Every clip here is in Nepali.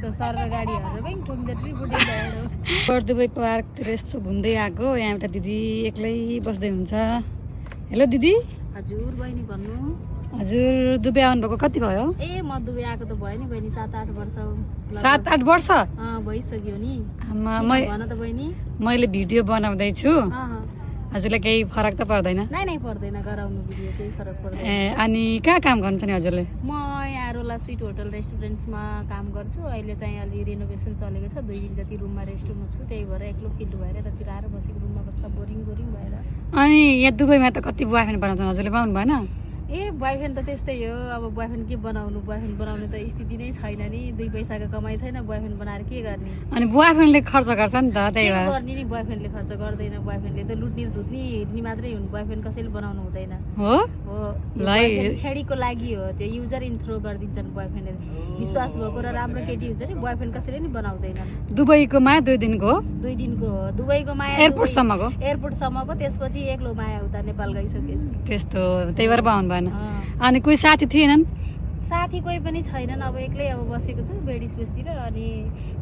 त सर गाडीहरु पनि ठोक्दै ट्रिपुटी गयो बर्दुबई पार्कतिर यस्तो घुम्दै आएको यहाँ एउटा दिदी एक्लै बस्दै हुन्छ हेलो दिदी हजुर बहिनी भन्नु हजुर दुबई आउनुभएको कति भयो ए म दुबई आएको त भयो नि बहिनी 7-8 वर्ष 7-8 वर्ष भइसक्यो नि भन त बहिनी मैले भिडियो बनाउँदैछु हजुरलाई केही फरक त पर्दैन नै पर्दैन गराउनु भिडियो केही फरक पर्दैन अनि कहाँ काम गर्नुहुन्छ नि हजुरले म यहाँ रोला स्वीट होटल रेस्टुरेन्ट्समा काम गर्छु अहिले चाहिँ अलि रेनोभेसन चलेको छ 2 दिन जति रुममा रेस्ट रुममा छु त्यही भएर एक्लो फिल भएर यतातिर आएर बसेको रुममा बस्दा बोरिङ भएर अनि यहाँ दुबईमा त कति बोयफ्रेन्ड बनाउँछन् हजुरले बनाउनु भएन ए बोयफ्रेन्ड त त्यस्तै हो अब बोयफ्रेन्ड के बनाउनु बोयफ्रेन्ड बनाउने त स्थिति नै छैन नि 2 पैसाको कमाइ छैन बोयफ्रेन्ड बनाएर के गर्ने अनि बोयफ्रेन्डले खर्च गर्छ नि त त्यही भएर गर्ने नि बोयफ्रेन्डले खर्च गर्दैन बोयफ्रेन्डले त लुट्ने धुत्ने हिड्ने मात्रै हुनु बोयफ्रेन्ड कसैले बनाउनु हुँदैन हो छेडीको लागि हो त्यो युजर इन थ्रो गरिदिन्छन् बोयफ्रेन्डले विश्वास भएको र राम्रो केटी हुन्छ नि बोयफ्रेन्ड कसैले नि बनाउँदैन दुबईको माया 2 दिनको हो 2 दिनको हो दुबईको माया एयरपोर्टसम्मको त्यसपछि एक्लो माया उता नेपाल गइसकेपछि त्यस्तो त्यही भएर बनाउनु भएन अनि कोही साथी थिएनन् साथी कोही पनि छैनन् अब एक्लै अब बसेको छु बेड स्पेसतिर अनि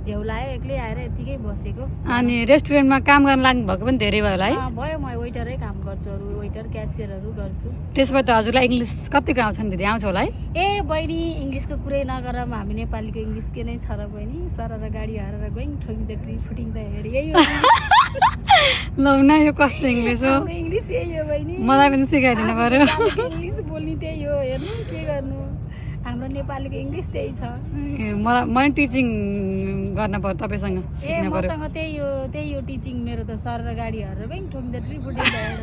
झ्याउ लायो एक्लै आएर यतिकै बसेको अनि रेस्टुरेन्टमा काम गर्न लाग्नु भएको पनि धेरै भयो होला है भयो म वेटरै काम गर्छु अरू वेटर क्यासियरहरू गर्छु त्यसमा त हजुरलाई इङ्ग्लिस कतिको आउँछ नि दिदी आउँछ होला है ए बहिनी इङ्ग्लिसको कुरै नगरौँ हामी नेपालीको इङ्ग्लिस के नै छ र बहिनी सर र गाडी हारेर गइङ ठोकिँदा ट्री फुटिँदा हेर यही हो ल न यो कस्तो इङ्ग्लिस हो इङ्ग्लिस यही हो बहिनी मलाई पनि सिकाइदिनु पर्यो इङ्ग्लिस बोल्ने त्यही हो हेर्नु के गर्नु हाम्रो नेपालीको इङ्ग्लिस त्यही छ मलाई टिचिङ गर्न पर्यो तपाईँसँग ए मसँग त्यही हो टिचिङ मेरो त सर र गाडी हारेर पनि ठोकिँदा ट्री फुटिँदा हेर